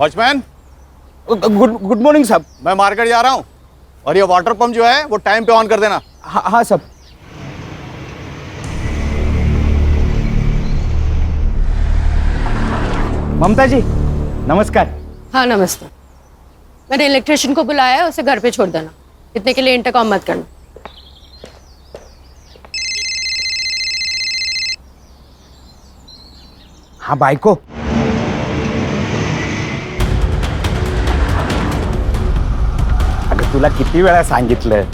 Watchman, good good morning साहब। मैं market जा रहा हूँ और ये वाटर पंप जो है वो टाइम पे ऑन कर देना। हाँ साहब। ममता जी नमस्कार। हाँ नमस्ते। मैंने इलेक्ट्रिशियन को बुलाया है, उसे घर पे छोड़ देना। इतने के लिए इंटरकॉम मत करना। हाँ बायको, अगं तुला किती वेळा सांगितलं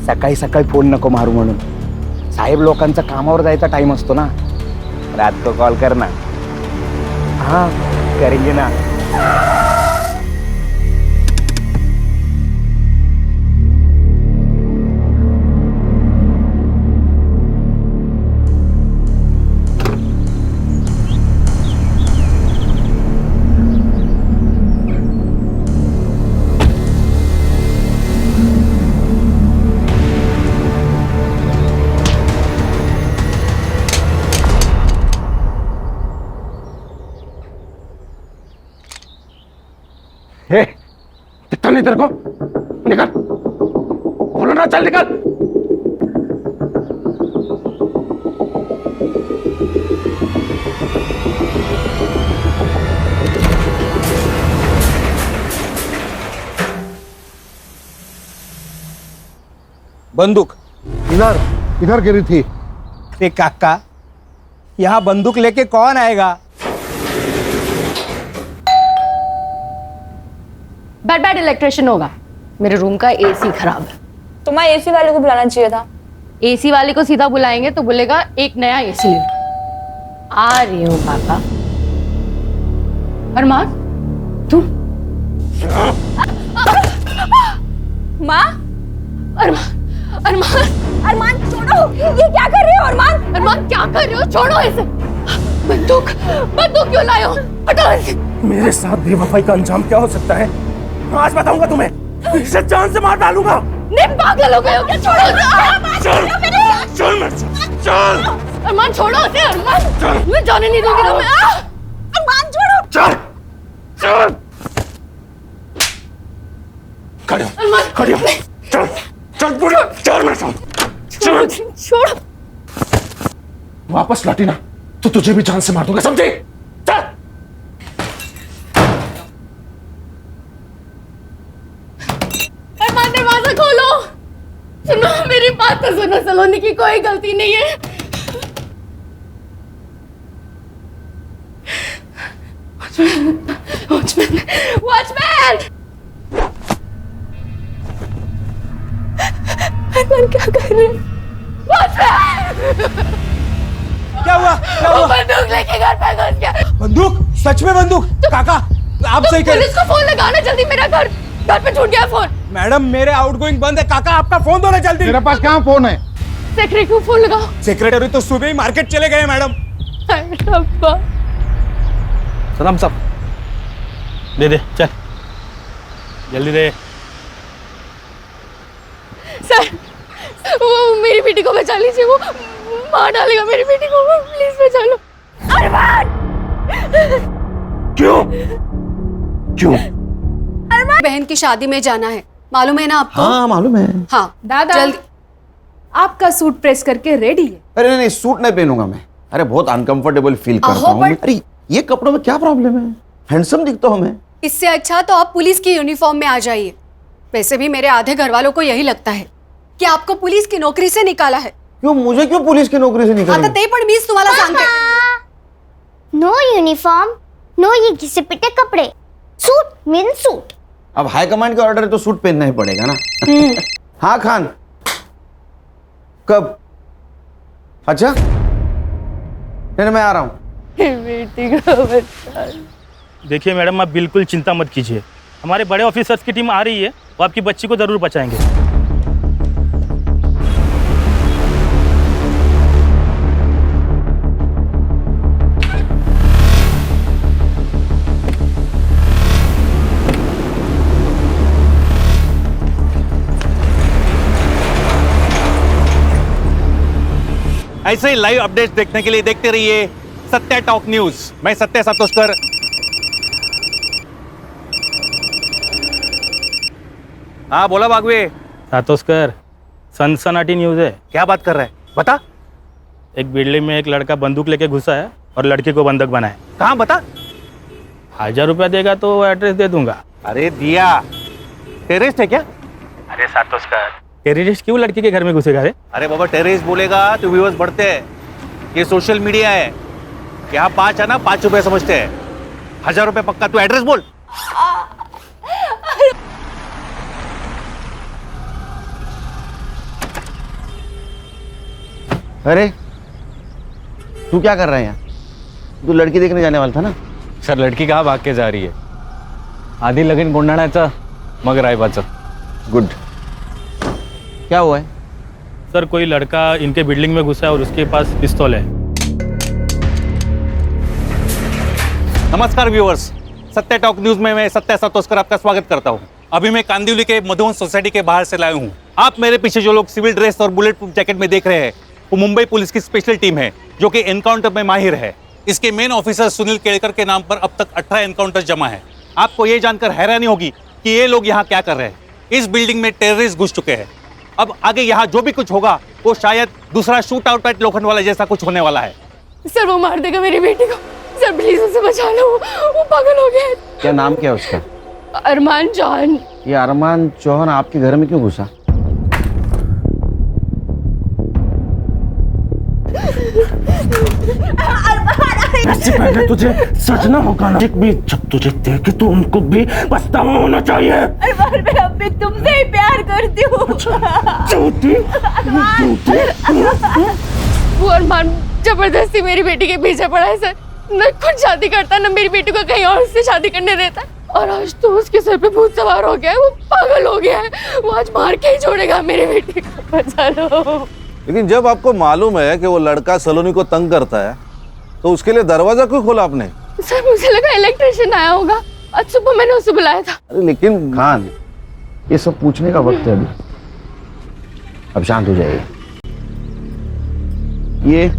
सकाळी सकाळी फोन नको मारू म्हणून। साहेब लोकांचा कामावर जायचा टाइम असतो ना। रात को कॉल करना। हाँ करेंगे ना। हे, दिखता नहीं तेरे को? निकल, बोलो ना, चल निकल। बंदूक इधर इधर गिरी थी। ते काका, यहाँ बंदूक लेके कौन आएगा? बैड इलेक्ट्रिशियन होगा। मेरे रूम का एसी खराब है। तुम्हारे एसी वाले को बुलाना चाहिए था। एसी वाले को सीधा बुलाएंगे तो बोलेगा एक नया एसी ले लो। आ रही हूँ काका। अरमान तू? माँ, अरमान अरमान अरमान छोड़ो, ये क्या कर रहे हो अरमान? अरमान क्या कर रहे हो? छोड़ो इसे। बंदूक बंदूक क्यों लाए हो? हटाओ इसे। मेरे साथ बेवफाई का अंजाम क्या हो सकता है आज बताऊंगा तुम्हें। इसे जान से मार डालूंगा। नहीं पागल हो गए हो क्या? छोड़ो इसे। चल चल मैं चल। अरमान छोड़ो इसे। अरमान मैं जाने नहीं दूंगी तुम्हें। अरमान छोड़ो। चल चल खड़े हो, अरमान खड़े हो। चल चल पूरी चल मेरे साथ चल। छोड़ो। वापस लौटी ना तो तुझे भी जान से मार दूंगा, समझे? चल। अरमान दरवाजा खोलो। सुनो मेरी बात तो सुनो। सलोनी की कोई गलती नहीं है। Watchman watchman. अरमान क्या कर रहे हैं? वॉचमैन क्या हुआ? क्या वो हुआ? बंदूक लेके घर पे घुस गया। बंदूक? सच में बंदूक? काका आप सही कह रहे। पुलिस को फोन लगाना जल्दी। मेरा घर पे छूट गया फोन। मैडम मेरे आउटगोइंग बंद है। काका आपका फोन दो ना जल्दी। मेरे पास कहाँ फोन है? सेक्रेटरी को फोन लगाओ। सेक्रेटरी तो सुबह ही मार्केट चले गए मैडम। अब्बा सलाम साहब, दे दे चल जल्दी दे। सर वो मेरी बेटी को बचा लीजिए। वो मार डालेगा मेरी बेटी को। प्लीज बचा लो। अरमान क्यों क्यों? बहन की शादी में जाना है, मालूम है ना आपको? हाँ मालूम है। हाँ दादा जल्दी। आपका सूट प्रेस करके रेडी है। अरे नहीं नहीं, सूट नहीं पहनूंगा मैं। अरे बहुत अनकंफर्टेबल फील करता हूँ। अरे ये कपड़ों में क्या प्रॉब्लम है? हैंडसम दिखता हूँ मैं। इससे अच्छा तो आप पुलिस की यूनिफॉर्म में आ जाइए। वैसे भी मेरे आधे घर वालों को यही लगता है कि आपको पुलिस की नौकरी से निकाला है। क्यों मुझे क्यों पुलिस की नौकरी से निकाला? आता ते पण मीच तुम्हाला सांगते। नो यूनिफॉर्म, नो ये घिसे पिटे कपड़े, सूट मीन सूट। अब हाई कमांड का ऑर्डर है तो सूट पहनना ही पड़ेगा ना। हाँ खान, कब? अच्छा नहीं मैं आ रहा हूँ। बेटी को बचा। देखिए मैडम, आप बिल्कुल चिंता मत कीजिए। हमारे बड़े ऑफिसर्स की टीम आ रही है, वो आपकी बच्ची को जरूर बचाएंगे। ऐसे ही लाइव अपडेट्स देखने के लिए देखते रहिए सत्या टॉक न्यूज। मैं सत्य सातोस्कर। हाँ बोला बागवे। सातोस्कर, सनसनाटी न्यूज़ है। क्या बात कर रहा है, बता। एक बिल्डिंग में एक लड़का बंदूक लेके घुसा है और लड़की को बंधक बनाए। कहाँ बता। 1000 रुपया देगा तो एड्रेस दे दूंगा। अरे दिया, टेररिस्ट है क्या? अरे सातोस्कर, टेररिस्ट क्यों लड़की के घर में घुसेगा रे? अरे बाबा टेररिस्ट बोलेगा तो व्यूअर्स बढ़ते हैं। ये सोशल मीडिया है, यहाँ 5 है ना, 5 रुपए समझते हैं। 1000 रुपए पक्का, तू एड्रेस बोल। अरे तू क्या कर रहा है यहाँ? तू लड़की देखने जाने वाला था ना? सर लड़की कहाँ भाग के जा रही है? आधी लगीन गुंडाळाचं मग रायबाचं. गुड. क्या हुआ है? सर कोई लड़का इनके बिल्डिंग में घुसा है और उसके पास पिस्तौल है। नमस्कार व्यूअर्स, सत्य टॉक न्यूज में मैं सत्य सातोस्कर आपका स्वागत करता हूं। अभी मैं कांदिवली के मधुवन सोसाइटी के बाहर से लाया हूं। आप मेरे पीछे जो लोग सिविल ड्रेस और बुलेट प्रूफ जैकेट में देख रहे हैं, वो मुंबई पुलिस की स्पेशल टीम है जो कि एनकाउंटर में माहिर है। इसके मेन ऑफिसर सुनील केड़कर के नाम पर अब तक 18 एनकाउंटर जमा है। आपको ये जानकर हैरानी होगी कि ये लोग यहाँ क्या कर रहे हैं। इस बिल्डिंग में टेररिस्ट घुस चुके हैं। अब आगे यहाँ जो भी कुछ होगा वो शायद दूसरा शूट आउट एट लोखंडवाला जैसा कुछ होने वाला है। सर वो मार देगा मेरी बेटी को। सर प्लीज उसे बचा लो, वो पागल हो गया है। क्या नाम क्या है उसका? अरमान चौहान। ये अरमान चौहान आपके घर में क्यों घुसा? इससे पहले तुझे सजना होगा ना, एक भी जब तुझे देखे तो उनको भी पछतावा होना चाहिए। अरमान मैं अब भी तुमसे ही प्यार करती हूँ। झूठी, वो अरमान जबरदस्ती मेरी बेटी के पीछे पड़ा है सर। न खुद शादी करता, न मेरी बेटी को कहीं और से शादी करने देता। और आज तो उसके सर पे भूत सवार हो गया है, वो पागल हो गया है। वो आज मार के ही छोड़ेगा मेरी बेटी को। बचा लो। लेकिन जब आपको मालूम है कि वो लड़का सलोनी को तंग करता है तो उसके लिए दरवाजा क्यों खोला आपने? सर मुझे लगा इलेक्ट्रिशियन आया होगा, आज सुबह मैंने उसे बुलाया था। अरे लेकिन खान, ये सब पूछने का वक्त है अभी। अब शांत हो जाइए। ये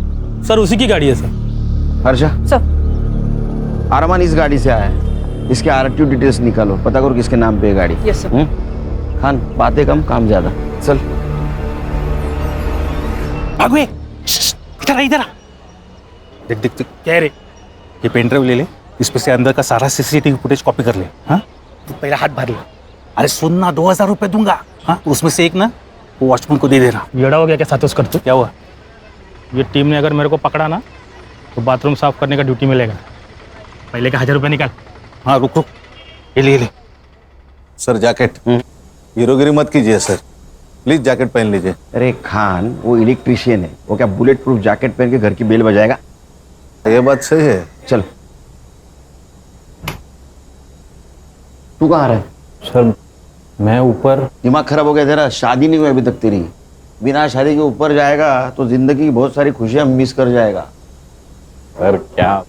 सर उसी की गाड़ी है सर। हर्षा सर अरमान इस गाड़ी से आया है। इसके आरटीओ डिटेल्स निकालो, पता करो किसके नाम पे है गाड़ी। Yes sir. खान बातें कम काम ज्यादा, चल। भागवे, इधर आ, इधर आ। देख देख देख, क्या रे? ये पेन ड्राइव ले ले, इसमें से अंदर का सारा सीसीटीवी फुटेज कॉपी कर ले। हाँ तू पहले हाथ भर ले। अरे सुन ना, 2000 रुपए दूंगा। हाँ उसमें से एक ना वो वॉचमैन को दे देना। येड़ा हो गया क्या सातोस्कर तू? क्या हुआ? ये टीम ने अगर मेरे को पकड़ा ना तो बाथरूम साफ करने का ड्यूटी मिलेगा। पहले का 1000 रुपया निकाल। हाँ रुक रुक, ये ले। Sir jacket. हीरोगिरी मत कीजिए सर, प्लीज जैकेट पहन लीजिए। अरे खान वो इलेक्ट्रिशियन है, वो क्या बुलेट प्रूफ जैकेट पहन के घर की बेल बजाएगा? ये बात सही है। चल। तू कहाँ रहा है? सर मैं ऊपर. दिमाग खराब हो गया तेरा? शादी नहीं हुई अभी तक तेरी। बिना शादी के ऊपर जाएगा तो जिंदगी की बहुत सारी खुशियां मिस कर जाएगा। सर क्या?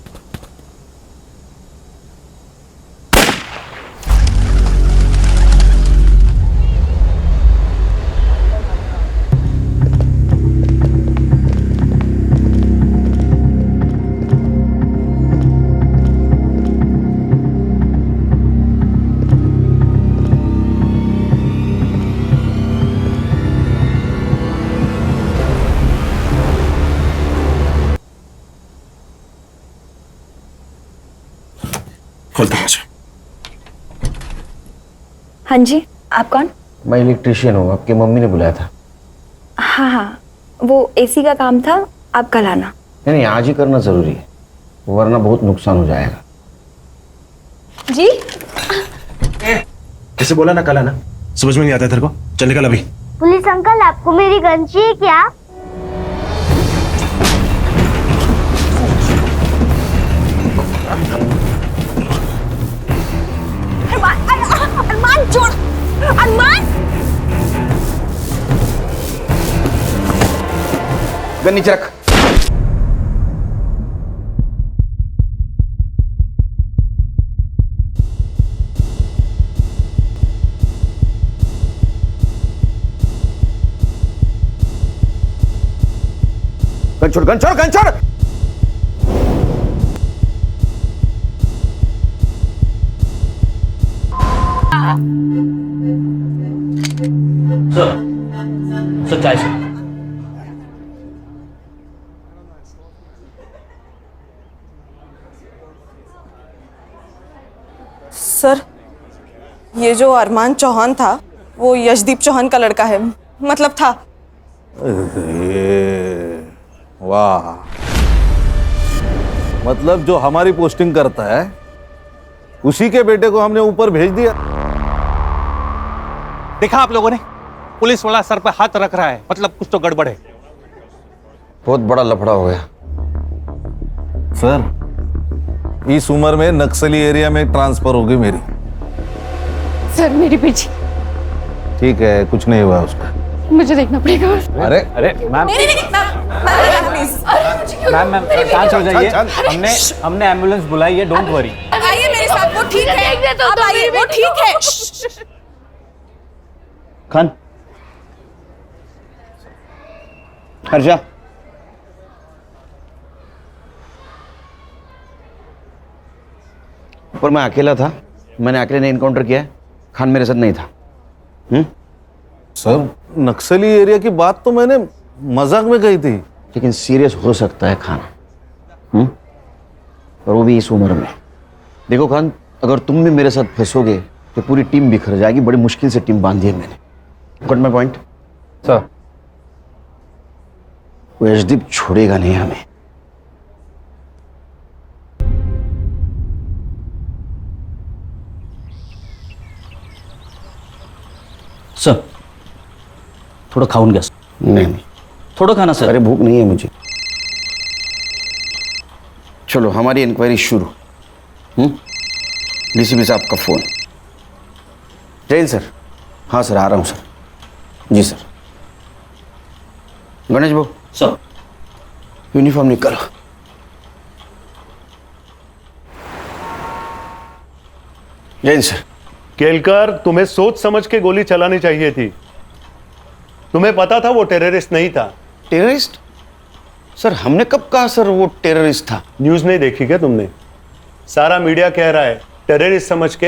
खोल दरवाजा। हाँ जी, आप कौन? मैं इलेक्ट्रिशियन हूँ, आपकी मम्मी ने बुलाया था। हाँ हाँ, वो एसी का काम था, आप कल आना। नहीं आज ही करना जरूरी है, वरना बहुत नुकसान हो जाएगा। जी कैसे बोला ना कल आना? समझ में नहीं आता तेरे को? चल निकल अभी। पुलिस अंकल आपको मेरी गन चाहिए क्या? अरमान छोड़, अरमान। गन नीचे रख। गन छोड़, गन छोड़, गन छोड़। सर चाय सर। सर, ये जो अरमान चौहान था वो यशदीप चौहान का लड़का है, मतलब था। वाह, मतलब जो हमारी पोस्टिंग करता है उसी के बेटे को हमने ऊपर भेज दिया। देखा आप लोगों ने, पुलिस वाला सर पर हाथ रख रहा है, मतलब कुछ तो गड़बड़ है। बहुत बड़ा लफड़ा हो गया। सर, इस उम्र में नक्सली एरिया में ट्रांसफर होगी मेरी। सर मेरी बेटी, ठीक है, कुछ नहीं हुआ उसका। मुझे देखना पड़ेगा। अरे अरे मैम, मैम शांत हो जाइए। हमने एम्बुलेंस बुलाई है, डोंट वरी। आइए मेरे साथ, वो ठीक है। अब आइए, वो ठीक है। खान, हर्षा, पर मैं अकेला था, मैंने अकेले ने इनकाउंटर किया है, खान मेरे साथ नहीं था। सर, नक्सली एरिया की बात तो मैंने मजाक में कही थी। लेकिन सीरियस हो सकता है खान, और वो भी इस उम्र में। देखो खान, अगर तुम भी मेरे साथ फंसोगे तो पूरी टीम बिखर जाएगी। बड़ी मुश्किल से टीम बांधी है मैंने। Got my point? सर, वो यशदीप छोड़ेगा नहीं हमें। सर, थोड़ा खाऊन घ्या सर. नहीं, थोड़ा खाना सर. अरे भूख नहीं है मुझे. चलो हमारी इंक्वायरी शुरू. डीसीपी साहब का फोन. जैन सर. हाँ सर, आ रहा हूँ सर. जी सर. गणेश भाऊ. सर. यूनिफॉर्म निकालो. जैन सर. केलकर, तुम्हें सोच समझ के गोली चलानी चाहिए थी. तुम्हें पता था वो टेररिस्ट नहीं था. टेररिस्ट? सर हमने कब कहा सर वो टेररिस्ट था? न्यूज नहीं देखी क्या तुमने? सारा मीडिया कह रहा है टेररिस्ट समझ के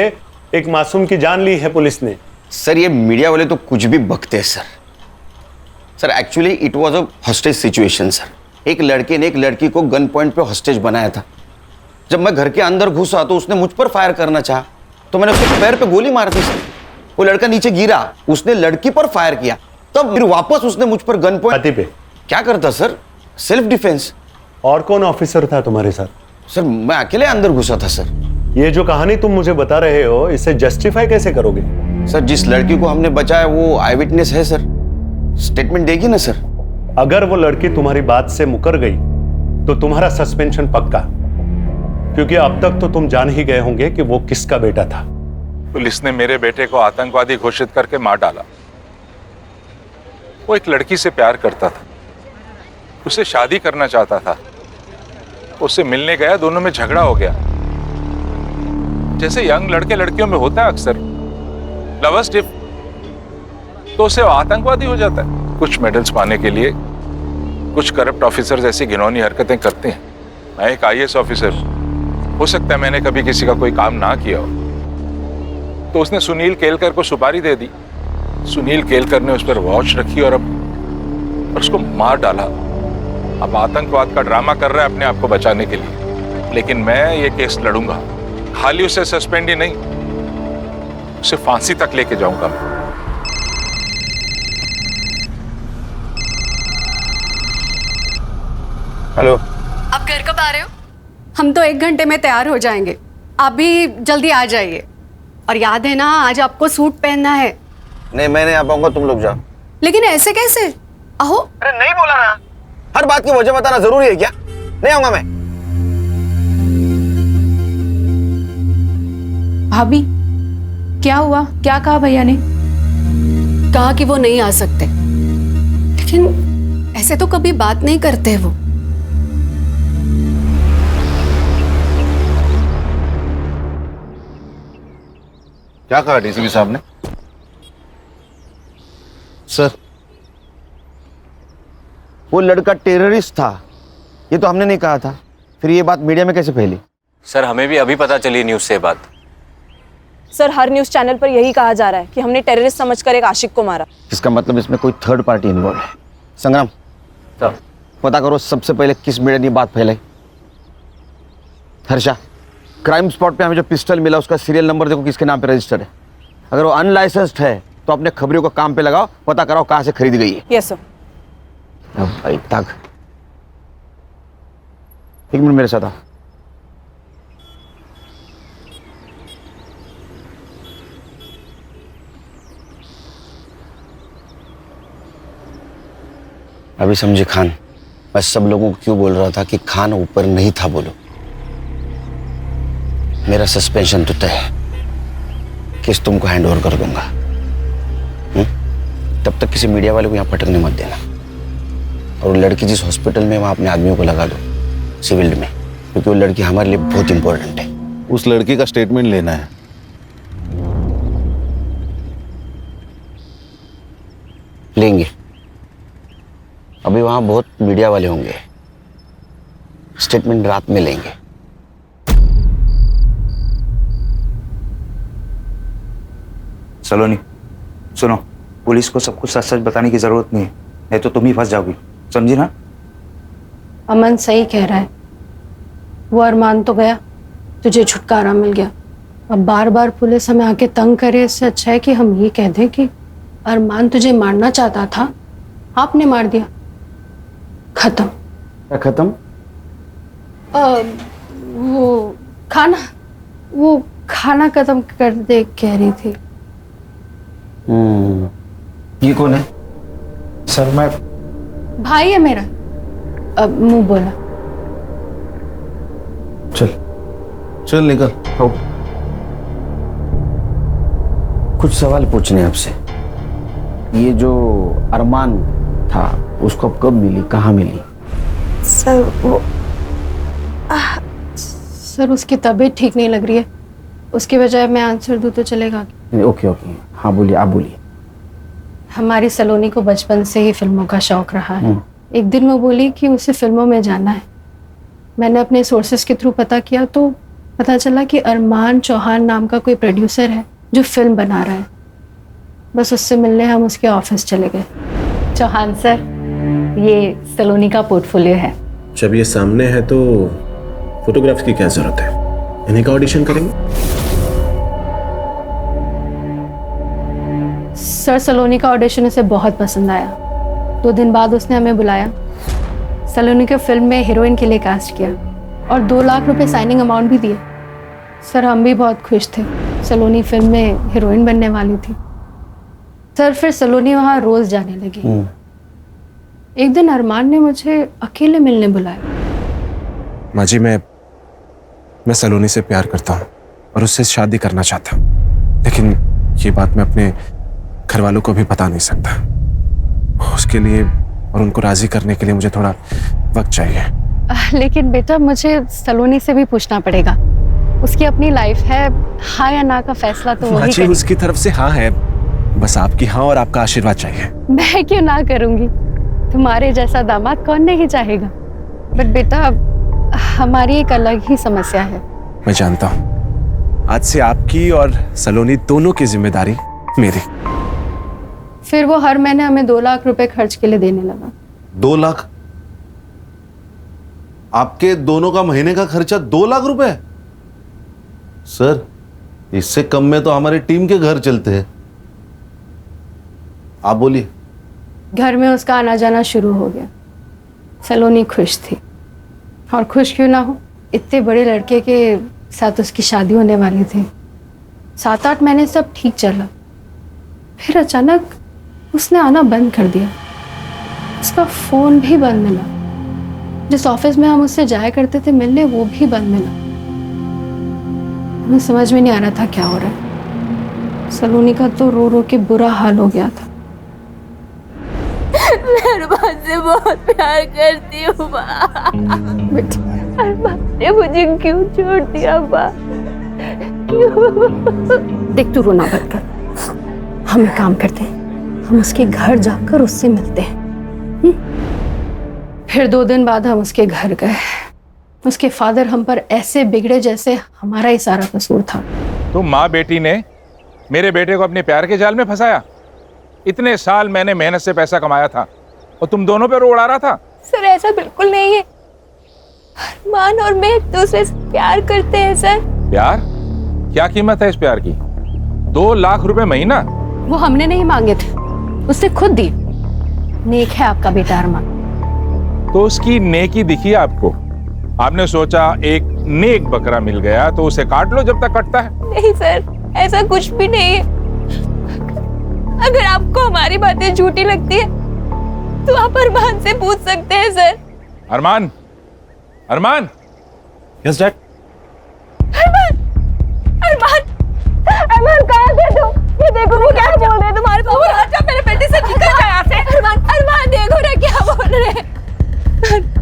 एक मासूम की जान ली है पुलिस ने. सर ये मीडिया वाले तो कुछ भी बकते हैं sir. Sir actually it was a hostage situation sir. एक लड़के ने एक लड़की को गन पॉइंट पे हॉस्टेज बनाया था. जब मैं घर के अंदर घुसा तो उसने मुझ पर फायर करना चाहा तो मैंने उसके पैर पे गोली मार दी सर. वो लड़का नीचे गिरा, उसने लड़की पर फायर किया, तब फिर वापस उसने मुझ पर गन पॉइंट पे. क्या करता सर? Self defence. और कौन ऑफिसर था तुम्हारे साथ? सर मैं अकेले अंदर घुसा था सर. ये जो कहानी तुम मुझे बता रहे हो इसे जस्टिफाई कैसे करोगे? सर जिस लड़की को हमने बचाया वो आई विटनेस है सर. स्टेटमेंट देगी ना सर. अगर वो लड़की तुम्हारी बात से मुकर गई तो तुम्हारा सस्पेंशन पक्का, क्योंकि अब तक तो तुम जान ही गए होंगे कि वो किसका बेटा था. पुलिस ने मेरे बेटे को आतंकवादी घोषित करके मार डाला. वो एक लड़की से प्यार करता था, उसे शादी करना चाहता था. उससे मिलने गया, दोनों में झगड़ा हो गया. जैसे यंग लड़के लड़कियों में होता है अक्सर, लवर्स डिप, तो उसे आतंकवादी हो जाता है. कुछ मेडल्स पाने के लिए कुछ करप्ट ऑफिसर्स ऐसी घिनौनी हरकतें करते हैं. मैं एक आईएएस ऑफिसर, हो सकता है मैंने कभी किसी का कोई काम ना किया हो, तो उसने सुनील केलकर को सुपारी दे दी. सुनील केलकर ने उस पर वॉच रखी और उसको मार डाला. अब आतंकवाद का ड्रामा कर रहा है अपने आप को बचाने के लिए. लेकिन मैं ये केस लड़ूंगा. खाली उसे सस्पेंड ही नहीं, उसे फांसी तक लेके जाऊंगा. हेलो. आप घर कब आ रहे हो? हम तो 1 घंटे में तैयार हो जाएंगे. आप भी जल्दी आ जाइए. और याद है ना, आज आपको सूट पहनना है. नहीं मैं नहीं आ पाऊंगा, तुम लोग जाओ. लेकिन ऐसे कैसे? आहो. अरे नहीं बोला ना. हर बात की वजह बताना जरूरी है क्या? नहीं आऊंगा मैं. भाभी क्या हुआ? क्या कहा भैया ने? कहा कि वो नहीं आ सकते, लेकिन ऐसे तो कभी बात नहीं करते वो. क्या कहा डीसीपी साहब ने? सर वो लड़का टेररिस्ट था, ये तो हमने नहीं कहा था. फिर ये बात मीडिया में कैसे फैली? सर हमें भी अभी पता चली न्यूज़ से बात. सर हर न्यूज़ चैनल पर यही कहा जा रहा है कि हमने टेररिस्ट समझकर एक आशिक को मारा। इसका मतलब इसमें कोई थर्ड पार्टी इन्वॉल्व है। संग्राम सर पता करो सबसे पहले किस मीडिया ने बात फैलाई। हर्षा, क्राइम स्पॉट पे हमें जो पिस्टल मिला उसका सीरियल नंबर देखो किसके नाम पे रजिस्टर्ड है। अगर वो अनलाइसेंस्ड है तो अपने खबरियों को काम पे लगाओ, पता कराओ कहाँ से खरीदी गई है। Yes sir. अब भाई तक 1 मिनट मेरे साथ आओ। अभी समझे खान, मैं सब लोगों को क्यों बोल रहा था कि खान ऊपर नहीं था बोलो। मेरा सस्पेंशन तो तय है, केस तुमको हैंड ओवर कर दूंगा। तब तक किसी मीडिया वाले को यहाँ पटकने मत देना। और वो लड़की जिस हॉस्पिटल में वहाँ अपने आदमियों को लगा दो सिविल में, क्योंकि वो लड़की हमारे लिए बहुत इंपॉर्टेंट है। उस लड़की का स्टेटमेंट लेना है। लेंगे, अभी वहाँ बहुत मीडिया वाले होंगे, स्टेटमेंट रात में लेंगे। सलोनी सुनो, पुलिस को सब कुछ सच सच बताने की जरूरत नहीं है, नहीं तो तुम ही फंस जाओगी, समझी ना? अमन सही कह रहा है, वो अरमान तो गया, तुझे छुटकारा मिल गया। अब बार बार पुलिस हमें आके तंग करे, इससे अच्छा है कि हम ये कह दें कि अरमान तुझे मारना चाहता था, आपने मार दिया, खत्म। क्या खत्म? वो खाना खत्म कर दे कह रही थी। ये कौन है? सर मैं भाई है मेरा। अब मुंह बोला। चल निकल। हो कुछ सवाल पूछने हैं आपसे। ये जो अरमान था उसको कब मिली, कहाँ मिली? सर वो सर उसकी तबीयत ठीक नहीं लग रही है, उसकी बजाय मैं आंसर दूं तो चलेगा? ओके ओके, हाँ बोलिए, आप बोलिए। हमारी सलोनी को बचपन से ही फिल्मों का शौक रहा है। एक दिन वो बोली कि उसे फिल्मों में जाना है। मैंने अपने सोर्सेस के थ्रू पता किया तो पता चला कि अरमान चौहान नाम का कोई प्रोड्यूसर है जो फिल्म बना रहा है। बस उससे मिलने हम उसके ऑफिस चले गए। चौहान सर, ये सलोनी का पोर्टफोलियो है। जब ये सामने है तो फोटोग्राफ्स की क्या जरूरत है, इन्हीं का ऑडिशन करेंगे। सर सलोनी का ऑडिशन उसे बहुत पसंद आया। 2 दिन बाद उसने हमें बुलाया, सलोनी को फिल्म में हीरोइन के लिए कास्ट किया और 2 लाख रुपए साइनिंग अमाउंट भी दिए। सर हम भी बहुत खुश थे, सलोनी फिल्म में हीरोइन बनने वाली थी। सर फिर सलोनी वहाँ रोज जाने लगी। एक दिन अरमान ने मुझे अकेले मिलने बुलाया। माँ जी, मैं सलोनी से प्यार करता हूँ और उससे शादी करना चाहता हूँ, लेकिन ये बात मैं अपने घर वालों को भी बता नहीं सकता। उसके लिए और उनको राजी करने के लिए मुझे थोड़ा वक्त चाहिए। लेकिन बेटा मुझे सलोनी से भी पूछना पड़ेगा, उसकी अपनी लाइफ है, हाँ या ना का फैसला तो वही करेगी। उसकी तरफ से हाँ है, बस आपकी हाँ और आपका आशीर्वाद चाहिए। मैं क्यों ना करूंगी, तुम्हारे जैसा दामाद कौन नहीं चाहेगा। बट बेटा हमारी एक अलग ही समस्या है। मैं जानता हूँ, आज से आपकी और सलोनी दोनों की जिम्मेदारी मेरी। फिर वो हर महीने हमें 2 लाख रुपए खर्च के लिए देने लगा। 2 लाख? आपके दोनों का महीने का खर्चा 2 लाख रुपए? सर इससे कम में तो हमारी टीम के घर चलते हैं। आप बोलिए। घर में उसका आना जाना शुरू हो गया। सलोनी खुश थी, और खुश क्यों ना हो, इतने बड़े लड़के के साथ उसकी शादी होने वाली थी। 7-8 महीने सब ठीक चला, फिर अचानक उसने आना बंद कर दिया। उसका फोन भी बंद मिला, जिस ऑफिस में हम उससे जाया करते थे मिलने वो भी बंद मिला। हमें समझ में नहीं आ रहा था क्या हो रहा है। सलोनी का तो रो रो के बुरा हाल हो गया था। मैं अरमान से बहुत प्यार करती हूँ माँ। अरमान ने मुझे क्यों छोड़ दिया माँ? क्यों? देख तू रोना बंद कर, हम एक काम करते हैं, हम उसके घर जाकर उससे मिलते हैं। फिर 2 दिन बाद हम उसके घर गए। उसके फादर हम पर ऐसे बिगड़े जैसे हमारा ही सारा कसूर था। तुम माँ बेटी ने मेरे बेटे को अपने प्यार के जाल में फंसाया। इतने साल मैंने मेहनत से पैसा कमाया था और तुम दोनों पे रो उड़ा रहा था। सर ऐसा बिल्कुल नहीं है। अरमान और मैं एक दूसरे से प्यार करते हैं सर। प्यार? क्या कीमत है इस प्यार की? 2 लाख रुपए महीना? वो हमने नहीं मांगे थे, उसने खुद दी। नेक है आपका बेटा अरमान। तो उसकी नेकी दिखी आपको? आपने सोचा एक नेक बकरा मिल गया तो उसे काट लो जब तक कटता है। नहीं सर, ऐसा कुछ भी नहीं है। अगर आपको हमारी बातें झूठी लगती है तो आप अरमान से पूछ सकते हैं sir. Arman, Arman. Yes dad. Arman, Arman, Arman कहाँ थे तुम? ये देखो वो क्या बोल रहे हैं तुम्हारे पापा। अच्छा मेरे बेटे से निकल जाए यहाँ से। अरमान, अरमान देखो ना क्या बोल रहे हैं।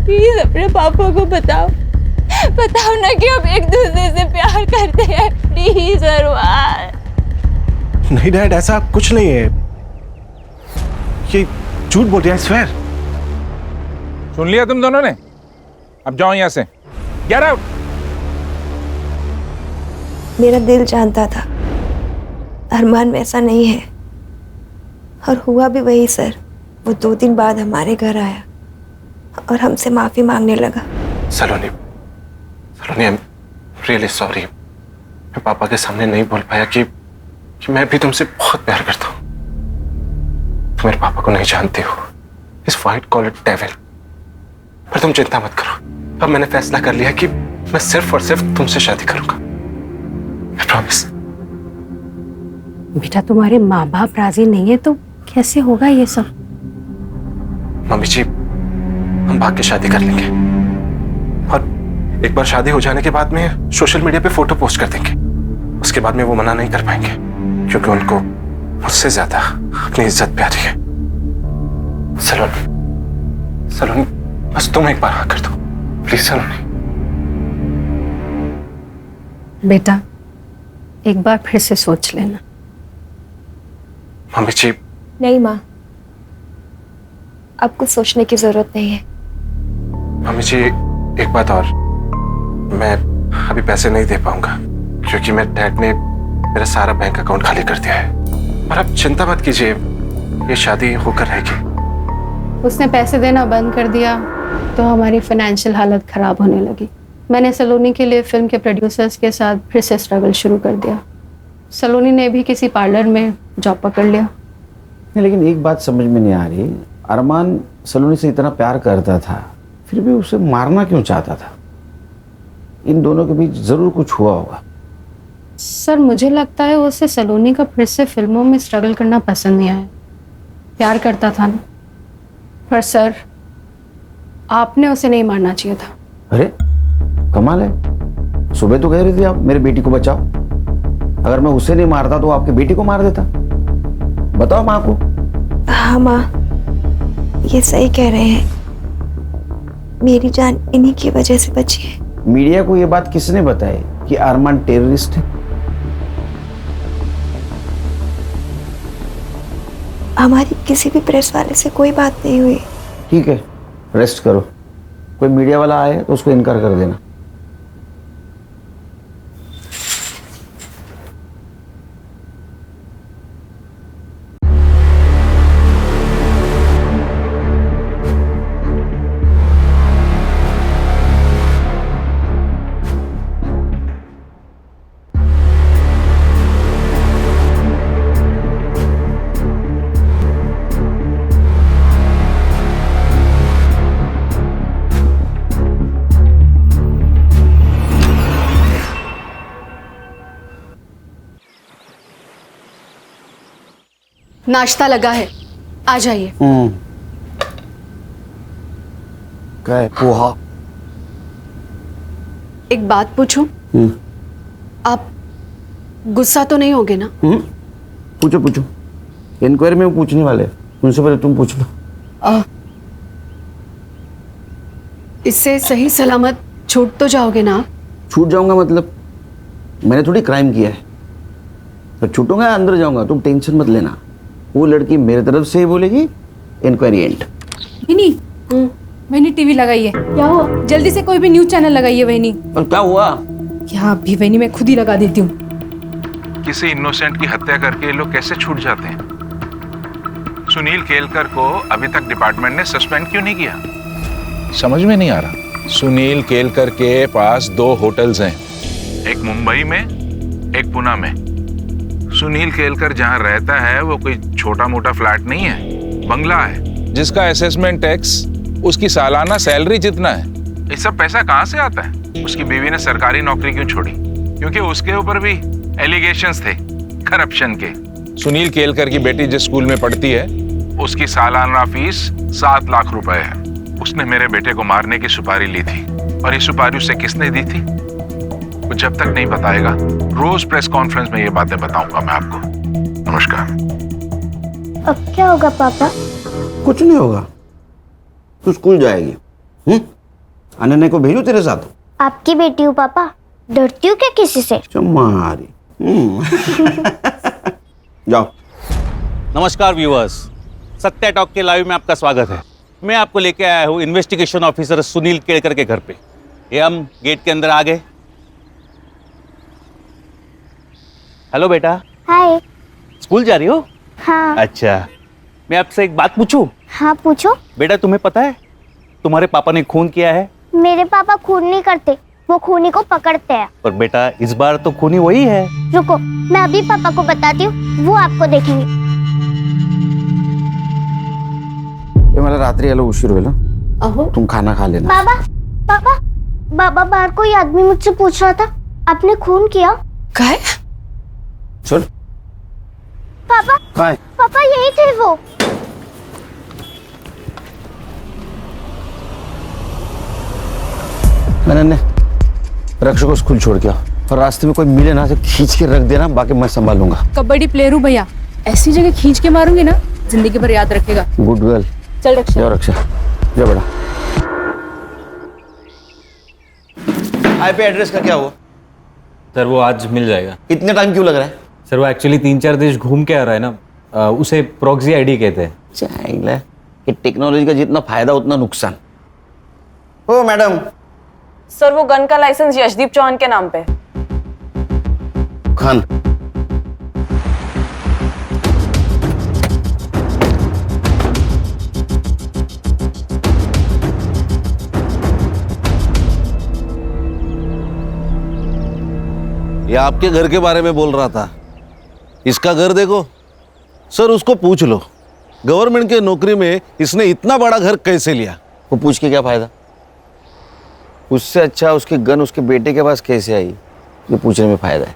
प्लीज अपने पापा को बताओ, बताओ ना कि हम एक दूसरे से प्यार करते हैं। प्लीज अरमान। नहीं डैड, ऐसा कुछ नहीं है, ये झूठ बोल रहे हैं, स्वेयर। सुन लिया तुम दोनों ने? अब जाओ यहाँ से, गेट आउट। मेरा दिल जानता था अरमान वैसा नहीं है, और हुआ भी वही सर। वो 2 दिन बाद हमारे घर आया और हमसे माफी मांगने लगा। सलोनी, सलोनी, आई एम रियली सॉरी। मैं पापा के सामने नहीं बोल पाया कि मैं भी तुमसे बहुत प्यार करता हूँ। तुम मेरे पापा को नहीं जानते हो, इस व्हाइट कॉलर डेविल। पर तुम चिंता मत करो, अब मैंने फैसला कर लिया कि मैं सिर्फ और सिर्फ तुमसे शादी करूंगा। I promise. बेटा तुम्हारे माँ बाप राजी नहीं है तो कैसे होगा ये सब? मम्मी जी, हम भाग के शादी कर लेंगे, और एक बार शादी हो जाने के बाद में सोशल मीडिया पे फोटो पोस्ट कर देंगे। उसके बाद में वो मना नहीं कर पाएंगे, क्योंकि उनको मुझसे ज्यादा अपनी इज्जत प्यारी है। सलोनी, सलोनी, बस तुम एक बार हाँ कर दो प्लीज। सलोनी बेटा, एक बार फिर से सोच लेना। मम्मी जी। नहीं माँ, अब कुछ सोचने की जरूरत नहीं है। मम्मी जी, एक बात और, मैं अभी पैसे नहीं दे पाऊंगा, क्योंकि मैं डैड ने मेरा सारा बैंक अकाउंट खाली कर दिया है। और आप चिंता मत कीजिए, ये शादी होकर रहेगी। उसने पैसे देना बंद कर दिया तो हमारी फाइनेंशियल हालत खराब होने लगी। मैंने सलोनी के लिए फिल्म के प्रोड्यूसर्स के साथ फिर से स्ट्रगल शुरू कर दिया। सलोनी ने भी किसी पार्लर में जॉब पकड़ लिया। नहीं, लेकिन एक बात समझ में नहीं आ रही, अरमान सलोनी से इतना प्यार करता था, फिर भी उसे मारना क्यों चाहता था? इन दोनों के बीच जरूर कुछ हुआ होगा। सर मुझे लगता है उसे सलोनी का फिर से फिल्मों में स्ट्रगल करना पसंद नहीं आया। प्यार करता था ना। पर सर, आपने उसे नहीं मारना चाहिए था। अरे कमाल है, सुबह तो कह रही थी आप मेरे बेटी को बचाओ। अगर मैं उसे नहीं मारता तो आपके बेटी को मार देता। बताओ माँ को। हाँ माँ, ये सही कह रहे हैं, मेरी जान इन्हीं की वजह से बची है। मीडिया को ये बात किसने बताई कि अरमान टेररिस्ट है? हमारी किसी भी प्रेस वाले से कोई बात नहीं हुई। ठीक है, रेस्ट करो। कोई मीडिया वाला आए तो उसको इनकार कर देना। नाश्ता लगा है, आ जाइए। क्या है? पोहा। एक बात पूछूं? आप गुस्सा तो नहीं होगे ना? पूछो पूछो, इंक्वायरी में वो पूछने वाले, उनसे पहले तुम पूछ लो। इससे सही सलामत छूट तो जाओगे ना आप? छूट जाऊंगा मतलब? मैंने थोड़ी क्राइम किया है, तो छूटूंगा या अंदर जाऊंगा? तुम टेंशन मत लेना, वो लड़की मेरे तरफ से ही बोलेगी, इंक्वायरी एंड। वहीनी, वहीनी टीवी लगाइए। क्या हुआ? जल्दी से कोई भी न्यूज चैनल लगाइए वहीनी। और क्या हुआ? क्या अभी वहीनी मैं खुद ही लगा देती हूँ। किसी इनोसेंट की हत्या करके ये लोग कैसे छूट जाते हैं? सुनील केलकर को अभी तक डिपार्टमेंट ने सस्पेंड क्यों नहीं किया? समझ में नहीं आ रहा। सुनील केलकर के पास 2 होटल्स हैं, एक मुंबई में, एक पुणे में। सुनील केलकर जहां रहता है वो कोई छोटा मोटा फ्लैट नहीं है, बंगला है जिसका असेसमेंट टैक्स उसकी सालाना सैलरी जितना है। ये सब पैसा कहां से आता है? उसकी बीवी ने सरकारी नौकरी क्यों छोड़ी? क्योंकि उसके ऊपर भी एलिगेशंस थे करप्शन के। सुनील केलकर की बेटी जिस स्कूल में पढ़ती है उसकी सालाना फीस 7 लाख रुपए है। उसने मेरे बेटे को मारने की सुपारी ली थी, और ये सुपारी उसे किसने दी थी वो जब तक नहीं बताएगा, रोज प्रेस कॉन्फ्रेंस में ये बातें बताऊंगा मैं आपको। नमस्कार। अब क्या होगा पापा? कुछ नहीं होगा, तू स्कूल जाएगी। अनन्या को भेजू तेरे साथ? आपकी बेटी हूँ पापा, डरती हूँ क्या किसी से? चमारी। जाओ। नमस्कार व्यूअर्स, सत्या टॉक के लाइव में आपका स्वागत है। मैं आपको लेके आया हूँ इन्वेस्टिगेशन ऑफिसर सुनील केलकर के घर पे। ये हम गेट के अंदर आ गए। हेलो बेटा। हाय। स्कूल जा रही हो? हाँ। अच्छा, मैं आपसे एक बात पूछूं? हाँ पूछो। बेटा तुम्हें पता है तुम्हारे पापा ने खून किया है? मेरे पापा खून नहीं करते, वो खूनी को पकड़ते हैं। पर बेटा इस बार तो खूनी वही है। रुको, मैं अभी पापा को बताती हूँ, वो आपको देखेंगे। मला रात्री यायला उशीर होईल हं? अहो तुम खाना खा लेना। बाबा पापा, बाबा बाहर कोई आदमी मुझसे पूछ रहा था, आपने खून किया? काय? चल। पापा काय? पापा यही थे वो। मैंने रक्षक को स्कूल छोड़ के आओ, और रास्ते में कोई मिले ना तो खींच के रख देना, बाकी मैं संभालूंगा। कबड्डी प्लेयर हूँ भैया, ऐसी जगह खींच के मारूंगी ना जिंदगी भर याद रखेगा। Good girl. चल रक्षा। जाओ रक्षा, जाओ बेटा। आईपी एड्रेस का क्या हुआ? सर वो आज मिल जाएगा। इतने टाइम क्यों लग रहा है? सर वो एक्चुअली 3-4 देश घूम के आ रहा है ना, उसे प्रॉक्सी आईडी कहते हैं। चाहिए कि टेक्नोलॉजी का जितना फायदा उतना नुकसान। ओ मैडम। सर वो गन का लाइसेंस यशदीप चौहान के नाम पे। खान। ये आपके घर के बारे में बोल रहा था। इसका घर देखो सर, उसको पूछ लो गवर्नमेंट के नौकरी में इसने इतना बड़ा घर कैसे लिया। वो पूछ के क्या फायदा? उससे अच्छा उसकी गन उसके बेटे के पास कैसे आई, ये पूछने में फायदा है।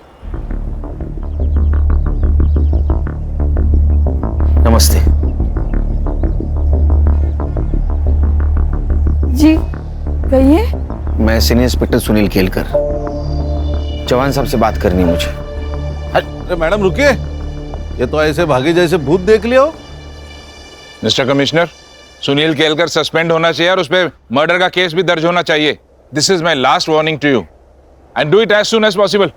नमस्ते जी कहिए। मैं सीनियर इंस्पेक्टर सुनील केलकर, चौहान साहब से बात करनी है मुझे। अरे मैडम रुकिए, ये तो ऐसे भागे जैसे भूत देख लिया हो। Mister commissioner, Sunil Kelkar suspend होना चाहिए और उस पर मर्डर का केस भी दर्ज होना चाहिए। This is my last warning to you and do it as soon as possible.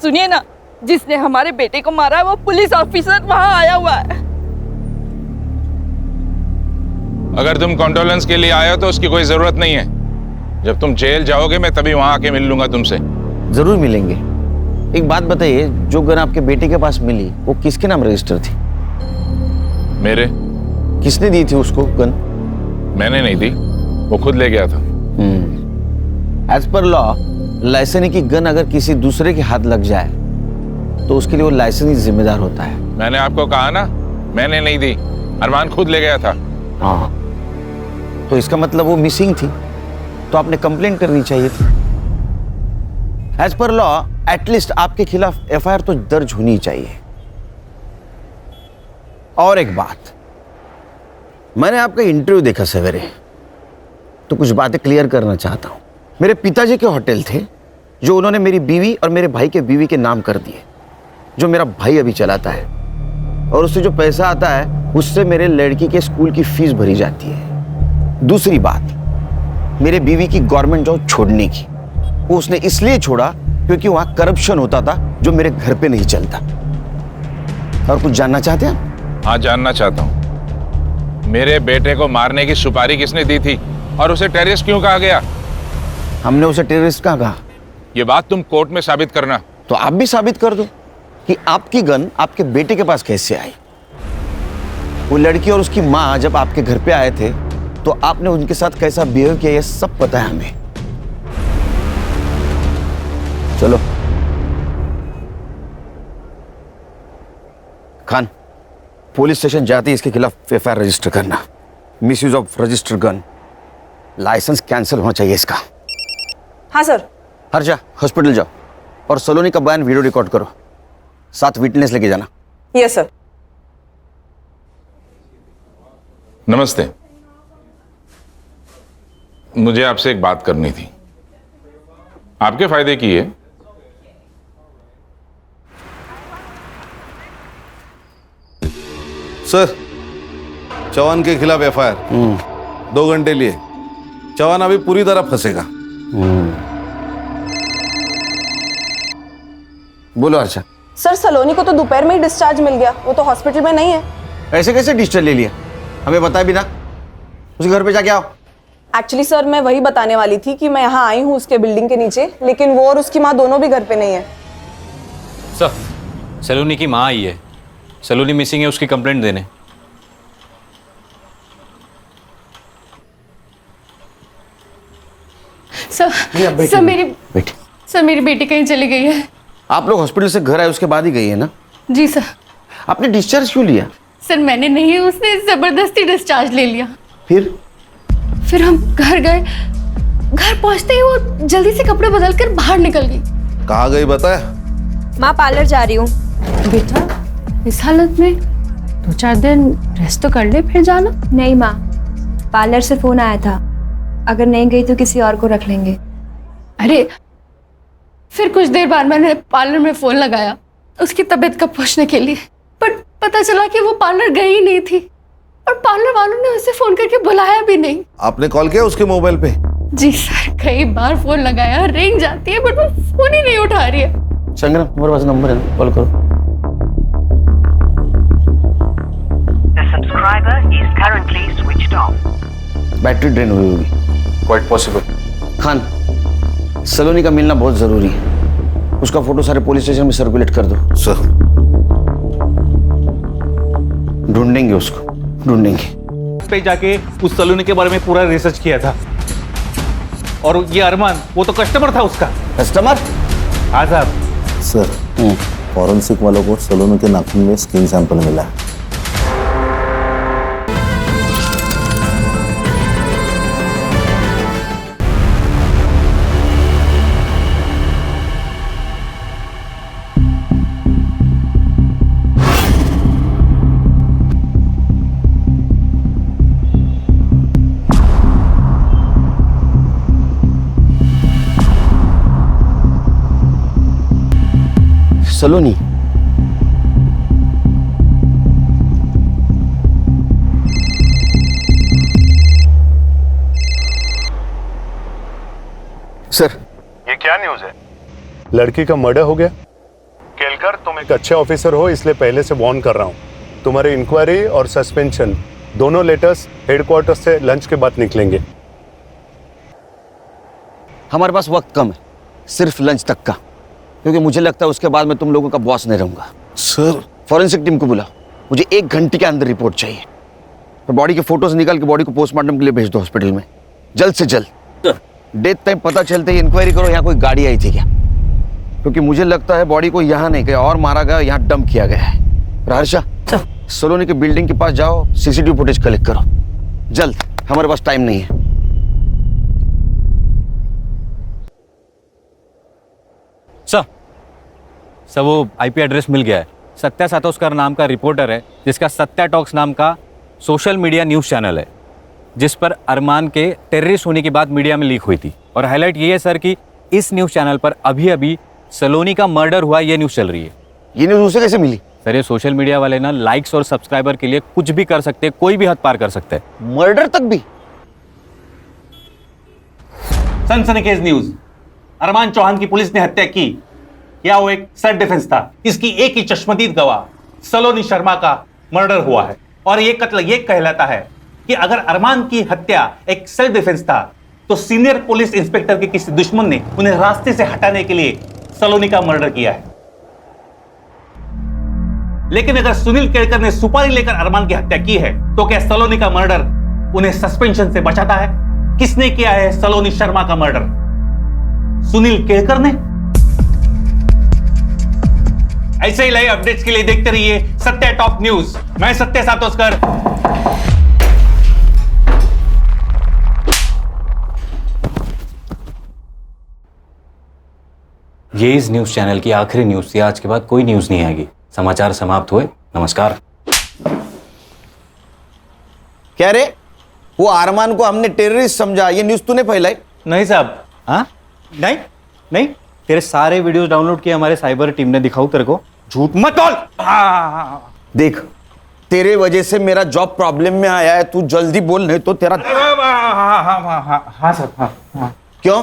सुनिए ना, जिसने हमारे बेटे को मारा है वो पुलिस ऑफिसर वहां आया हुआ है। अगर तुम कॉन्डोलेंस के लिए आए हो तो उसकी कोई जरूरत नहीं है। जब तुम जेल जाओगे मैं तभी वहां आके मिल लूंगा तुमसे। जरूर मिलेंगे। एक बात बताइए, जो गन आपके बेटे के पास मिली वो किसके नाम रजिस्टर थी? मेरे। किसने दी थी उसको गन? मैंने नहीं दी, वो खुद ले गया था। एज पर लॉ, लाइसेंस की गन अगर किसी दूसरे के हाथ लग जाए तो उसके लिए वो लाइसेंस ही जिम्मेदार होता है। मैंने आपको कहा ना, मैंने नहीं दी, अरमान खुद ले गया था। हाँ, तो इसका मतलब वो मिसिंग थी, तो आपने कंप्लेंट करनी चाहिए थी। एज पर लॉ एटलीस्ट आपके खिलाफ एफआईआर तो दर्ज होनी चाहिए। और एक बात, मैंने आपका इंटरव्यू देखा सवेरे, तो कुछ बातें क्लियर करना चाहता हूं। मेरे पिताजी के होटल थे जो उन्होंने मेरी बीवी और मेरे भाई के बीवी के नाम कर दिए, जो मेरा भाई अभी चलाता है, और उससे जो पैसा आता है उससे मेरे लड़की के स्कूल की फीस भरी जाती है। दूसरी बात, मेरे बीवी की गवर्नमेंट जॉब छोड़ने की, वो उसने इसलिए छोड़ा क्योंकि वहां करप्शन होता था जो मेरे घर पे नहीं चलता। और कुछ जानना चाहते हैं? हाँ, जानना चाहता हूँ। मेरे बेटे को मारने की सुपारी किसने दी थी और उसे टेररिस्ट क्यों कहा गया? हमने उसे टेररिस्ट कहाँ कहा? ये बात तुम कोर्ट में साबित करना। तो आप भी साबित कर दो कि आपकी गन आपके बेटे के पास कैसे आई। वो लड़की और उसकी माँ जब आपके घर पे आए थे तो आपने उनके साथ कैसा बिहेव किया, ये सब पता है हमें। चलो खान, पुलिस स्टेशन जाते ही इसके खिलाफ एफआईआर रजिस्टर करना। Misuse of register gun, licence cancel होना चाहिए इसका। हाँ सर। हर्षा हॉस्पिटल जाओ और सलोनी का बयान वीडियो रिकॉर्ड करो, साथ विटनेस लेके जाना। Yes sir. नमस्ते, मुझे आपसे एक बात करनी थी, आपके फायदे की है। सर, चौहान के खिलाफ एफआईआर 2 घंटे लिए। चौहान अभी पूरी तरह फंसेगा। बोलो हर्षा। सर सलोनी को तो दोपहर में ही डिस्चार्ज मिल गया, वो तो हॉस्पिटल में नहीं है। ऐसे कैसे डिस्चार्ज ले लिया, हमें बताया भी ना। उसके घर पे जाके आओ। एक्चुअली सर मैं वही बताने वाली थी कि मैं यहाँ आई हूँ उसके बिल्डिंग के नीचे, लेकिन वो और उसकी माँ दोनों भी घर पे नहीं है। सर, सलोनी की माँ आई है, सलोनी मिसिंग है, उसकी कंप्लेंट देने। सर मेरी बेटी कहीं चली गई है। आप लोग हॉस्पिटल से घर आए उसके बाद ही गई है ना? जी सर। आपने डिस्चार्ज क्यों लिया? सर मैंने नहीं, उसने जबरदस्ती डिस्चार्ज ले लिया। फिर हम घर गए, घर पहुंचते ही वो जल्दी से कपड़े बदल कर बाहर निकल गई। कहाँ गई बताया? माँ पार्लर जा रही हूँ। बेटा इस हालत में 2-4 दिन रेस्ट तो कर ले, फिर जाना। नहीं माँ, पार्लर से फोन आया था, अगर नहीं गई तो किसी और को रख लेंगे। अरे फिर कुछ देर बाद मैंने पार्लर में फोन लगाया उसकी तबीयत का पूछने के लिए, पर पता चला कि वो पार्लर गई ही नहीं थी और पार्लर वालों ने उसे फोन करके बुलाया भी नहीं। आपने कॉल किया उसके मोबाइल पे? जी सर, कई बार फोन लगाया, रिंग जाती है बट वो फोन ही नहीं उठा रही है। संग्राम, हमारे पास नंबर है, कॉल करो। बैटरी ड्रेन हुई होगी। Quite possible. खान, सलोनी का मिलना बहुत जरूरी है, उसका फोटो सारे पुलिस स्टेशन में सर्कुलेट कर दो। सर ढूंढेंगे उसको, ढूंढेंगे। पे जाके उस सलोनी के बारे में पूरा रिसर्च किया था, और ये अरमान वो तो कस्टमर था उसका। कस्टमर? हाँ साहब। सर, फॉरेंसिक वालों को सलोनी के नाखून में स्किन सैंपल मिला है। सलोनी, सर ये क्या न्यूज है? लड़की का मर्डर हो गया। केलकर, तुम एक अच्छे ऑफिसर हो इसलिए पहले से वार्न कर रहा हूं। तुम्हारी इंक्वायरी और सस्पेंशन दोनों लेटर्स हेडक्वार्टर से लंच के बाद निकलेंगे। हमारे पास वक्त कम है, सिर्फ लंच तक का, क्योंकि मुझे लगता है उसके बाद मैं तुम लोगों का बॉस नहीं रहूंगा। सर, फॉरेंसिक टीम को बुलाओ, मुझे 1 घंटे के अंदर रिपोर्ट चाहिए। तो बॉडी के फोटोज निकाल के बॉडी को पोस्टमार्टम के लिए भेज दो हॉस्पिटल में, जल्द से जल्द। डेथ टाइम पता चलते ही इंक्वायरी करो यहाँ कोई गाड़ी आई थी क्या, क्योंकि मुझे लगता है बॉडी को यहाँ नहीं गया और मारा गया, यहाँ डंप किया गया है। हर्षा, सलोनी के बिल्डिंग के पास जाओ, सीसीटीवी फुटेज कलेक्ट करो जल्द, हमारे पास टाइम नहीं है। सर वो आईपी एड्रेस मिल गया है। सत्या सातोस्कर नाम का रिपोर्टर है जिसका सत्या टॉक्स नाम का सोशल मीडिया न्यूज़ चैनल है, जिस पर अरमान के टेररिस्ट होने की बात मीडिया में लीक हुई थी। और हाईलाइट ये है सर कि इस न्यूज़ चैनल पर अभी अभी सलोनी का मर्डर हुआ, ये न्यूज़ चल रही है। ये न्यूज़ उसे कैसे मिली? सर ये सोशल मीडिया वाले ना लाइक्स और सब्सक्राइबर के लिए कुछ भी कर सकते हैं, कोई भी हद पार कर सकते हैं। मर्डर तक भी? सनसनीखेज न्यूज। अरमान चौहान की पुलिस ने हत्या की, क्या वो एक सेल्फ डिफेंस था? इसकी एक ही चश्मदीद गवाह सलोनी शर्मा का मर्डर हुआ है, और ये कत्ल ये कहलाता है कि अगर अरमान की हत्या एक सेल्फ डिफेंस था तो सीनियर पुलिस इंस्पेक्टर के किसी दुश्मन ने उन्हें रास्ते से हटाने के लिए सलोनी का मर्डर किया है। लेकिन अगर सुनील केळकर ने सुपारी लेकर अरमान की हत्या की है तो क्या सलोनी का मर्डर उन्हें सस्पेंशन से बचाता है? किसने किया है सलोनी शर्मा का मर्डर? सुनील केळकर ने? ऐसे ही लाइव अपडेट्स के लिए देखते रहिए सत्य टॉप न्यूज। मैं सत्य सातोस्कर। ये इस न्यूज चैनल की आखिरी न्यूज थी। आज के बाद कोई न्यूज नहीं आएगी। समाचार समाप्त हुए। नमस्कार। क्या रे, वो अरमान को हमने टेररिस्ट समझा, ये न्यूज तूने फैलाई? नहीं साहब। हाँ नहीं नहीं, तेरे सारे वीडियोस डाउनलोड किए हमारे साइबर टीम ने। दिखाऊं तेरे को? झूठ मत बोल। देख, तेरे वजह से मेरा जॉब प्रॉब्लम में आया है, तू जल्दी बोल नहीं तो तेरा। हाँ साहब। हाँ। क्यों?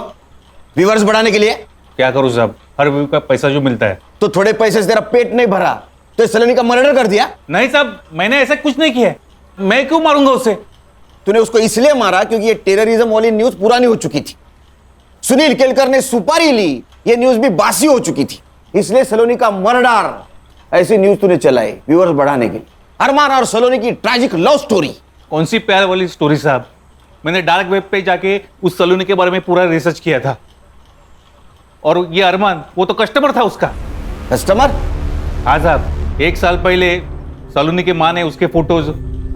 व्यूअर्स बढ़ाने के लिए? क्या करूं साहब, हर व्यू का पैसा जो मिलता है। तो थोड़े पैसे से तेरा पेट नहीं भरा तो सलोनी का मर्डर कर दिया? नहीं साहब, मैंने ऐसा कुछ नहीं किया। मैं क्यों मारूंगा उसे? तूने उसको इसलिए मारा क्योंकि ये टेररिज्म वाली न्यूज पुरानी हो चुकी थी। सुनील केलकर ने सुपारी ली, ये न्यूज भी बासी हो चुकी थी, इसलिए सलोनी का मर्डर ऐसी न्यूज तूने चलाई व्यूअर्स बढ़ाने के लिए। अरमान और सलोनी की ट्रैजिक लव स्टोरी। कौन सी प्यार वाली स्टोरी साहब? मैंने डार्क वेब पे जाके उस सलोनी के बारे में पूरा रिसर्च किया था। और ये अरमान, वो तो कस्टमर था उसका। कस्टमर? हाँ साहब, 1 साल पहले सलोनी की माँ ने उसके फोटोज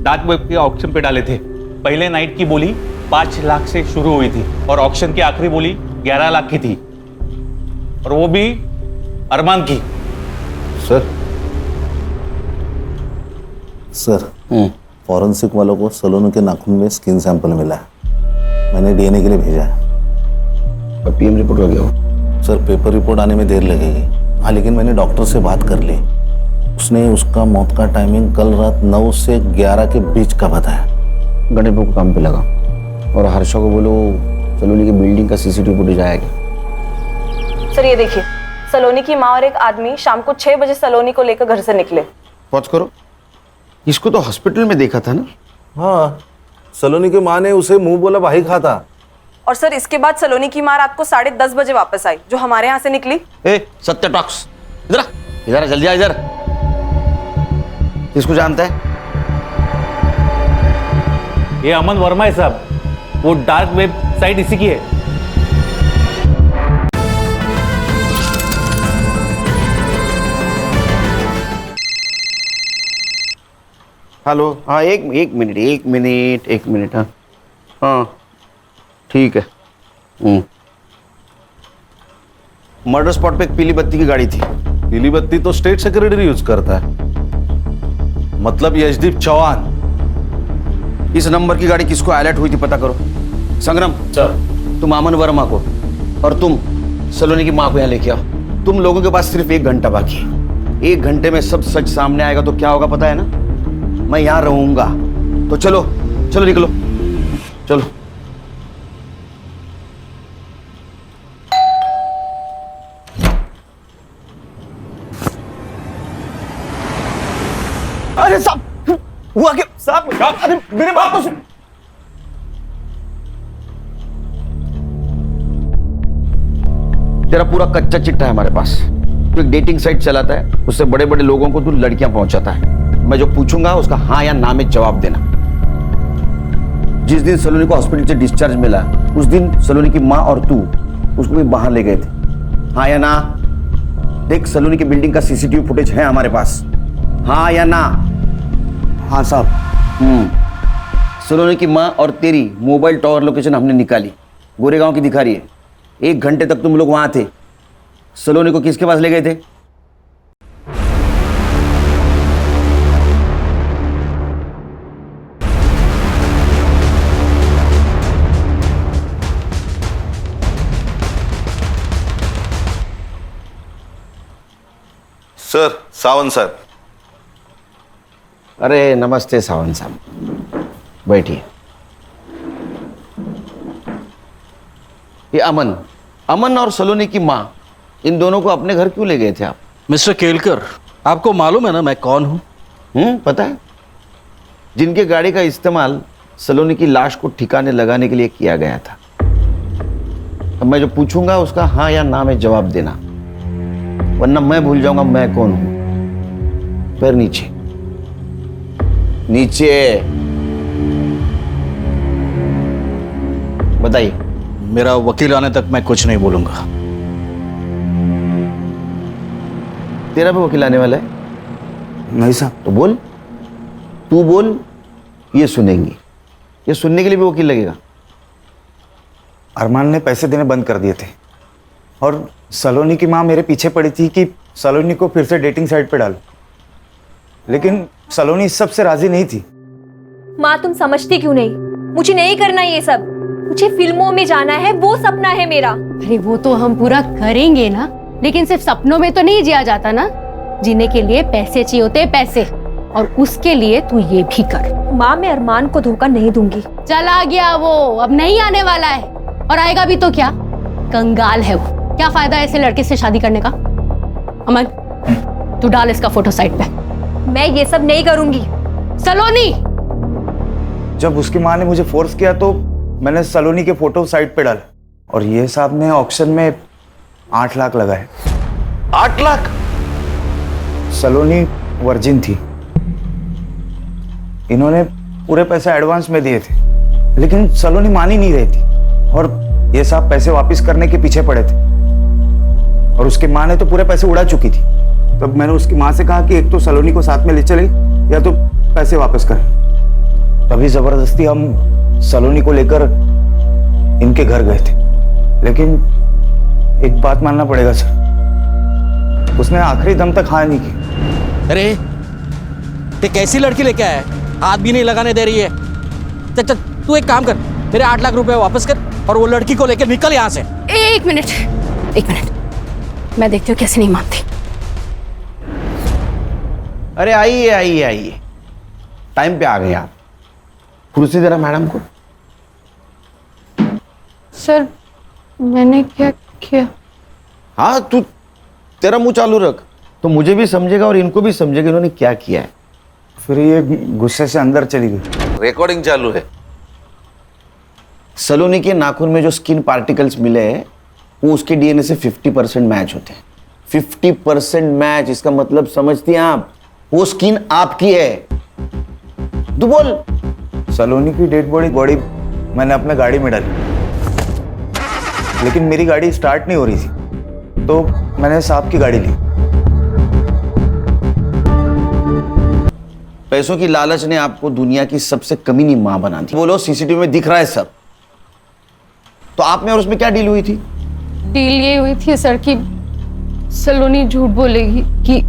डार्क वेब के ऑक्शन पे डाले थे। पहले नाइट की बोली 5 लाख से शुरू हुई थी और ऑक्शन की आखिरी बोली 11 लाख की थी, और वो भी अरमान की। सर फॉरेंसिक वालों को सलोनी के नाखून में स्किन सैंपल मिला है। मैंने डीएनए के लिए भेजा है। और पीएम रिपोर्ट हो गया हो? सर पेपर रिपोर्ट आने में देर लगेगी। हाँ, लेकिन मैंने डॉक्टर से बात कर ली। उसने उसका मौत का टाइमिंग कल रात 9 से 11 के बीच का बताया। गणेश को काम पे लगा और हर्षा को बोलो सलोनी की बिल्डिंग का सीसीटीवी फुटेज आएगा। सर ये देखिए, सलोनी की माँ और एक आदमी शाम को 6 बजे सलोनी को लेकर घर से निकले। पॉज करो, इसको तो हॉस्पिटल में देखा था ना? हाँ, सलोनी की माँ ने उसे मुंह बोला भाई खाता। और सर इसके बाद सलोनी की माँ रात को 10:30 बजे वापस आई, जो हमारे यहाँ से निकली। सत्य टॉक्स, इधर इधर जल्दी आ इधर। किसको जानता है? ये अमन वर्मा है साहब, वो डार्क वेब साइट इसी की है। हेलो, हाँ एक मिनट। हाँ ठीक है। मर्डर स्पॉट पे एक पीली बत्ती की गाड़ी थी। पीली बत्ती तो स्टेट सेक्रेटरी यूज करता है, मतलब यशदीप चौहान। इस नंबर की गाड़ी किसको अलर्ट हुई थी पता करो। संग्राम सर, तुम अमन वर्मा को और तुम सलोनी की माँ को यहाँ लेके आओ। तुम लोगों के पास सिर्फ 1 घंटा बाकी है। 1 घंटे में सब सच सामने आएगा तो क्या होगा पता है ना? मैं यहाँ रहूंगा। तो चलो चलो निकलो, चलो। अरे साहब, हुआ क्या साहब? अरे मेरे बात तो सुन। तेरा पूरा कच्चा चिट्ठा है हमारे पास। तू एक डेटिंग साइट चलाता है, उससे बड़े बड़े लोगों को तू लड़कियां पहुंचाता है। मैं जो पूछूंगा उसका हाँ या ना में जवाब देना। जिस दिन सलोनी को हॉस्पिटल से डिस्चार्ज मिला, उस दिन सलोनी की माँ और तू उसको भी बाहर ले गए थे। हाँ या ना? देख, सलोनी की बिल्डिंग का सीसीटीवी फुटेज है हमारे पास। हाँ या ना? हाँ साहब। सलोनी की माँ और तेरी मोबाइल टावर लोकेशन हमने निकाली, गोरेगांव की दिखा रही है। 1 घंटे तक तुम लोग वहां थे। सलोनी को किसके पास ले गए थे? Sir, Sawant sir. अरे नमस्ते सावंत साहब, बैठिए। ये अमन और सलोनी की माँ, इन दोनों को अपने घर क्यों ले गए थे आप? मिस्टर केलकर, आपको मालूम है ना मैं कौन हूं? पता है। जिनके गाड़ी का इस्तेमाल सलोनी की लाश को ठिकाने लगाने के लिए किया गया था। अब मैं जो पूछूंगा उसका हाँ या ना में जवाब देना। वरना मैं भूल जाऊंगा मैं कौन हूं। पैर नीचे, नीचे। बताइए। मेरा वकील आने तक मैं कुछ नहीं बोलूंगा। तेरा भी वकील आने वाला है? नहीं साहब। तो बोल, तू बोल, ये सुनेंगी। ये सुनने के लिए भी वकील लगेगा? अरमान ने पैसे देने बंद कर दिए थे और सलोनी की माँ मेरे पीछे पड़ी थी कि सलोनी को फिर से डेटिंग साइट पे डालो, लेकिन सलोनी इस सब से राजी नहीं थी। माँ तुम समझती क्यों नहीं? मुझे नहीं करना ये सब, मुझे फिल्मों में जाना है, वो सपना है मेरा। अरे वो तो हम पूरा करेंगे ना, लेकिन सिर्फ सपनों में तो नहीं जिया जाता ना। जीने के लिए पैसे चाहिए होते हैं, पैसे, और उसके लिए तू ये भी कर। माँ मैं अरमान को धोखा नहीं दूंगी। चला गया वो, अब नहीं आने वाला है, और आएगा भी तो क्या, कंगाल है वो। क्या फायदा है ऐसे लड़के से शादी करने का? अमन तू डाल इसका फोटो साइड पे। मैं ये सब नहीं करूंगी। सलोनी, जब उसकी माँ ने मुझे फोर्स किया तो मैंने सलोनी के फोटो साइड पे डाले, और ये साहब ने ऑक्शन में 8 लाख लगाए। 8 लाख? सलोनी वर्जिन थी, इन्होंने पूरे पैसे एडवांस में दिए थे, लेकिन सलोनी मान ही नहीं रही थी, और ये साहब पैसे वापस करने के पीछे पड़े थे, और उसकी माँ ने तो पूरे पैसे उड़ा चुकी थी। तब मैंने उसकी माँ से कहा कि एक तो सलोनी को साथ में ले चले या तो पैसे वापस कर। तभी जबरदस्ती हम सलोनी को लेकर इनके घर गए थे, लेकिन एक बात मानना पड़ेगा सर, उसने आखिरी दम तक हाँ नहीं की। अरे ते कैसी लड़की लेके आया है, हाथ भी नहीं लगाने दे रही है। चल चल तू एक काम कर, मेरे 8 लाख रुपए वापस कर और वो लड़की को लेकर निकल यहाँ से। एक मिनट, मैं देखती हूँ कैसे नहीं मानती। अरे आइए आइए आइए, टाइम पे आ गए आप। कुर्सी देना मैडम को। सर मैंने क्या किया? हाँ तू, तेरा मुंह चालू रख तो मुझे भी समझेगा और इनको भी समझेगा इन्होंने क्या किया है। फिर ये गुस्से से अंदर चली गई। रिकॉर्डिंग चालू है। सलोनी के नाखून में जो स्किन पार्टिकल्स मिले हैं वो उसके डीएनए से 50% मैच होते हैं। 50% मैच, इसका मतलब समझती हैं आप? वो स्किन आपकी है। तू बोल। सलोनी की डेड बॉडी मैंने अपने गाड़ी में डाली, लेकिन मेरी गाड़ी स्टार्ट नहीं हो रही थी, तो मैंने साहब की गाड़ी ली। पैसों की लालच ने आपको दुनिया की सबसे कमीनी मां बना दी। बोलो, सीसीटीवी में दिख रहा है सब। तो आप में और उसमें क्या डील हुई थी? डील ये हुई थी सर कि सलोनी झूठ बोलेगी कि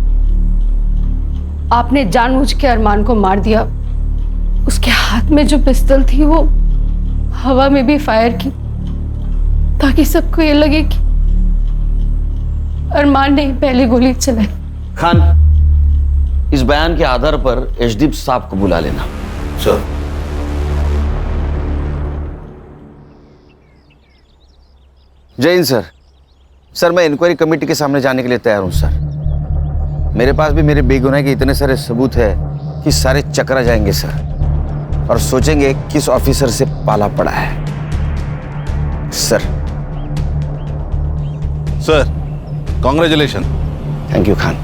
आपने जानबूझ के अरमान को मार दिया। उसके हाथ में जो पिस्तौल थी वो हवा में भी फायर की, ताकि सबको ये लगे कि अरमान ने पहली गोली चलाई। खान, इस बयान के आधार पर एचडीप साहब को बुला लेना। सर। जय हिंद सर। सर मैं इंक्वायरी कमेटी के सामने जाने के लिए तैयार हूं सर। मेरे पास भी मेरे बेगुनाही के इतने सारे सबूत है कि सारे चकरा जाएंगे सर, और सोचेंगे किस ऑफिसर से पाला पड़ा है। Sir. Sir, congratulation. Thank you Khan.